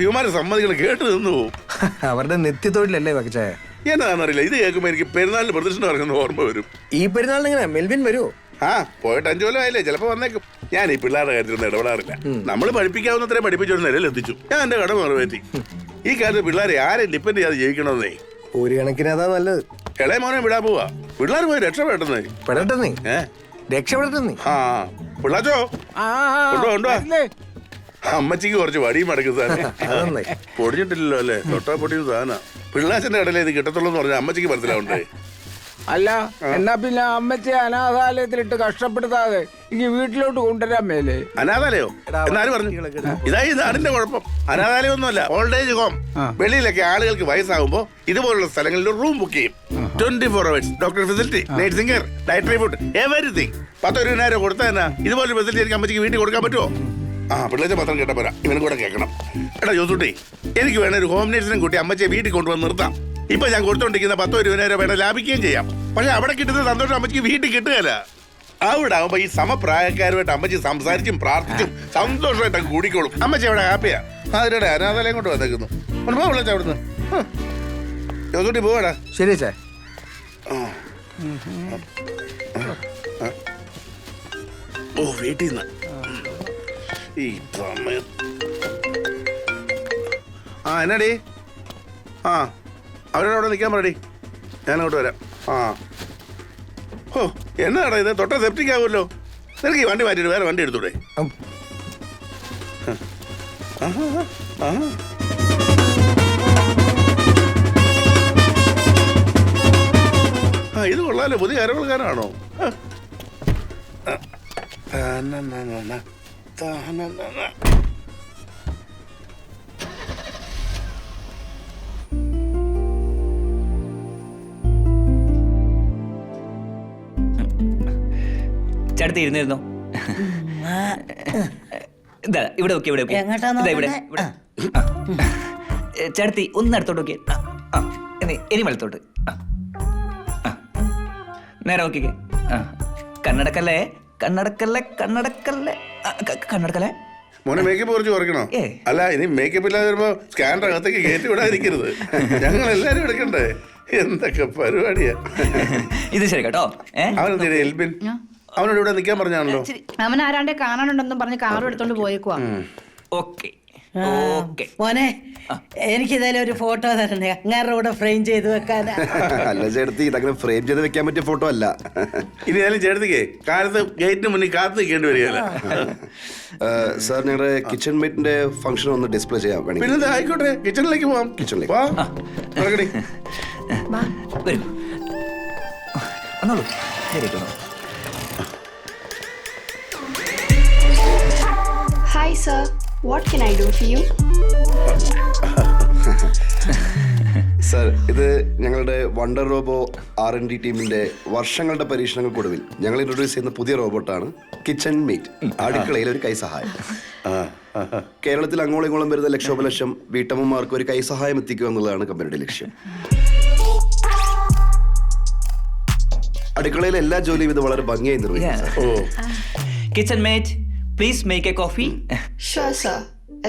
Human സമ്മതികൾ കേട്ട് നിന്നു പോവും. അവരുടെ നിത്യത്തൊഴിലല്ലേ പക്ഷേ എന്നാന്നറിയില്ല, ഇത് കേൾക്കുമ്പോ എനിക്ക് പെരുന്നാളിന് പ്രദർശനം ഇറങ്ങുന്ന ഓർമ്മ വരും. ഈ പെരുന്നാളിന് എങ്ങനെ മെൽവിൻ വരുമോ? പോയിട്ട് 5 കൊല്ലം ആയില്ലേ, ചിലപ്പോ വന്നേക്കും. ഞാൻ ഈ പിള്ളേരുടെ കാര്യത്തിലൊന്നും ഇടപെടാറില്ല. നമ്മൾ പഠിപ്പിക്കാവുന്നത്രയും പഠിപ്പിച്ചൊരു നിലയിൽ എത്തിച്ചു. ഞാൻ എന്റെ കടമ നിറവേറ്റി. ഈ കാലത്ത് പിള്ളേരെ ആരെയും ഡിപ്പെൻഡ് ചെയ്യാതെ ജീവിക്കണമെന്നേ. ഒരു കണക്കിന് അതാ നല്ലത്. ഇളയ മോനെ വിടാൻ പോവാ. പിള്ളേർ പോയി രക്ഷപ്പെട്ടെന്നേ. പെടട്ടെന്നേ, രക്ഷപ്പെടട്ടെന്നേ. പിള്ളാച്ചോ കൊണ്ടുവാ. അമ്മച്ചിക്ക് കുറച്ച് വടിയും മടക്കുന്നതാണ്. പൊടിഞ്ഞിട്ടില്ലല്ലോ അല്ലേ? തൊട്ടാ പൊടിയും സാധന. പിള്ളാച്ചന്റെ കടലേ ഇത് കിട്ടത്തുള്ളൂ എന്ന് പറഞ്ഞാൽ അമ്മച്ചിക്ക് മനസ്സിലാവണ്ടേ? അല്ല, എന്നാ പിന്നെ അമ്മച്ചി അനാഥാലയത്തിലിട്ട് കഷ്ടപ്പെടുത്താതെ ഇനി വീട്ടിലോട്ട് കൊണ്ടുവരാൻ മേലേ? അനാഥാലയോ എന്നാരും പറഞ്ഞു? ഇതായി നാടിന്റെ കുഴപ്പം. അനാഥാലയം ഒന്നുമല്ല, ഓൾഡ് ഏജ് ഹോം. വെളിയിലൊക്കെ ആളുകൾക്ക് വയസ്സാകുമ്പോ ഇതുപോലുള്ള സ്ഥലങ്ങളിൽ റൂം ബുക്ക് ചെയ്യും. 24 hours doctor facility, nursing care, dietary food, everything. 10-20 കൊടുത്താൽ തന്നെ ഇതുപോലെ ഫെസിലിറ്റി എനിക്ക് അമ്മച്ചിക്ക് വീട്ടിൽ കൊടുക്കാൻ പറ്റുമോ? പിള്ളേച്ച പത്രം കേട്ടാ പോരാ, ഇവനും കൂടെ കേൾക്കണം. എടാ ജോസൂട്ടി, എനിക്ക് വേണ ഒരു ഹോം നേഴ്സിനും കൂട്ടി അമ്മച്ചിയെ വീട്ടിൽ കൊണ്ടുവന്ന് നിർത്താം. ഇപ്പൊ ഞാൻ കൊടുത്തോണ്ടിരിക്കുന്ന 10-20 രൂപ വേണം ലാഭിക്കുകയും ചെയ്യാം. പക്ഷെ അവിടെ കിട്ടുന്ന സന്തോഷം അമ്മച്ചിക്ക് വീട്ടിൽ കിട്ടുകയല്ല. അവിടെ ആവുമ്പോ ഈ സമപ്രായക്കാരുമായിട്ട് അമ്മച്ചി സംസാരിച്ചും പ്രാർത്ഥിച്ചും സന്തോഷമായിട്ട് കൂടിക്കോളും. അമ്മച്ചി അവിടെ ഹാപ്പിയാ. അതിലൂടെ അനാഥാലയം കൊണ്ട് വന്നേക്കുന്നു. വിളിച്ച അവിടുന്ന് ജോസൂട്ടി പോവാടാ. ശരി ചേ. വീട്ടിൽ നിന്ന് ഈ സമയത്ത് എന്നാടി? അവരോട് നിൽക്കാൻ പറയടി, ഞാനങ്ങോട്ട് വരാം. എന്നാടാ ഇത്? തൊട്ട സെപ്റ്റിക് ആവുമല്ലോ. നിനക്ക് ഈ വണ്ടി മാറ്റിയിട്ട് വേറെ വണ്ടി എടുത്തൂടെ? ഇത് കൊള്ളാലോ, പുതിയ അരവൾക്കാരാണോ? ചേട്ടത്തി ഇരുന്നിരുന്നോ? ഇതാ ഇവിടെ ഓക്കെ, ഇവിടെ ഇവിടെ ചേട്ടത്തി ഒന്ന് അടുത്തോട്ട് നോക്കിയേ. ഇനി വലത്തോട്ട്. നേരെ നോക്കിക്കേ. കണ്ണടക്കല്ലേ, കണ്ണടക്കല്ലേ, കണ്ണടക്കല്ലേ, കണ്ണടക്കല്ലേ. മോനെ മേക്കപ്പ് കുറച്ച് കുറയ്ക്കണോ? അല്ല, ഇനി മേക്കപ്പ് ഇല്ലാതെ വരുമ്പോ സ്കാനർ അകത്തേക്ക് കയറ്റി വിടാതിരിക്കരുത്. ഞങ്ങൾ എല്ലാരും എടുക്കണ്ടേ? എന്തൊക്കെ പരിപാടിയാ ഇത്. ശരി കേട്ടോ. അവനെന്താ എൽബിൻ? അവനോട് ഇവിടെ നിൽക്കാൻ പറഞ്ഞാണല്ലോ. അവൻ ആരാണ്ടെ കാണാനുണ്ടെന്നും പറഞ്ഞ് കാറും എടുത്തോണ്ട് പോയേക്കുവാ. ഓക്കെ മോനെ, എനിക്കിതായാലും ഒരു ഫോട്ടോ തരണേ, അങ്ങാരുടെ കൂടെ ഫ്രെയിം ചെയ്ത് വെക്കാൻ. അല്ല ചേട്ടത്തി, ഇതങ്ങനെ ഫ്രെയിം ചെയ്ത് വെക്കാൻ പറ്റിയ ഫോട്ടോ അല്ല. ഇനി ഏതായാലും ചേട്ടത്തിക്കേ കാലത്ത് ഗേറ്റിന് മുന്നിൽ കാത്തു നിൽക്കേണ്ടി വരികയല്ല. സാർ, ഞങ്ങളുടെ കിച്ചൺ മേറ്റിന്റെ ഫംഗ്ഷൻ ഒന്ന് ഡിസ്പ്ലേ ചെയ്യാൻ വേണ്ടി. പിന്നെ ആയിക്കോട്ടെ, കിച്ചണിലേക്ക് പോവാം. കിച്ചണിലേക്ക് വന്നോളൂ. Hi sir, what can I do for you? Sir, ഇത് ഞങ്ങളുടെ വണ്ടർ റോബോ R&D ടീമിന്റെ വർഷങ്ങളുടെ പരീക്ഷണങ്ങൾക്കൊടുവിൽ ഞങ്ങൾ ഇൻട്രൊഡ്യൂസ് ചെയ്യുന്ന പുതിയ റോബോട്ടാണ് കിച്ചൺ മേറ്റ്. അടുക്കളയിൽ ഒരു കൈസഹായം. കേരളത്തിൽ അങ്ങോളം ഇങ്ങോളം വരുന്ന ലക്ഷോപലക്ഷം വീട്ടമ്മമാർക്ക് ഒരു കൈസഹായം എത്തിക്കുക എന്നുള്ളതാണ് കമ്പനിയുടെ ലക്ഷ്യം. അടുക്കളയിലെ എല്ലാ ജോലിയും ഇത് വളരെ ഭംഗിയായി നിർവഹിക്കും. Kitchen mate, please make a coffee. Sure sir.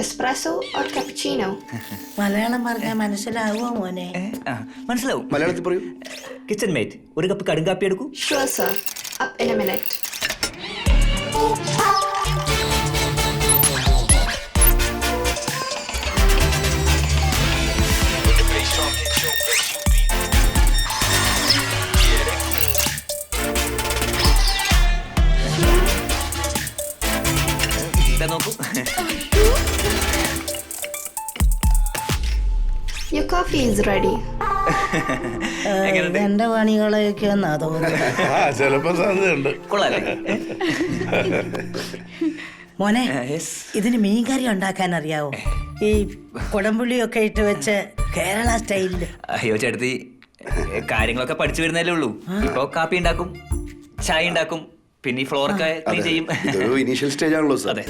Espresso or cappuccino? Malayalam പറഞ്ഞാൽ മനസ്സിലാവുമോ മോനെ? മനസ്സിലാവും. മലയാളത്തിൽ പറയൂ. കിച്ചൺ മേറ്റ്, ഒരു കപ്പ് കടുങ്കാപ്പി എടുക്കൂ. Sure sir. Up in a minute. നോക്കൂ. Your coffee is ready. എന്റെ പണികളൊക്കെ എന്നാ തോന്നുന്നത്. ചിലപ്പോ സാധ്യതയുണ്ട്. കൊള്ളാല്ലേ മോനെ? ഇതിന് മീൻകറി ഉണ്ടാക്കാൻ അറിയാവോ? ഈ കുടംപുളിയൊക്കെ ഇട്ട് വെച്ച് കേരള സ്റ്റൈലില്. അയ്യോ ചേട്ടത്തി, കാര്യങ്ങളൊക്കെ പഠിച്ചു വരുന്നല്ലേ ഉള്ളൂ. ഇപ്പൊ കാപ്പി ഉണ്ടാക്കും, ചായ ഉണ്ടാക്കും, പിന്നെ ഈ ഫ്ലോറൊക്കെ ക്ലീൻ ചെയ്യും. ഇനീഷ്യൽ സ്റ്റേജ് ആണല്ലോ സാർ. അതെ.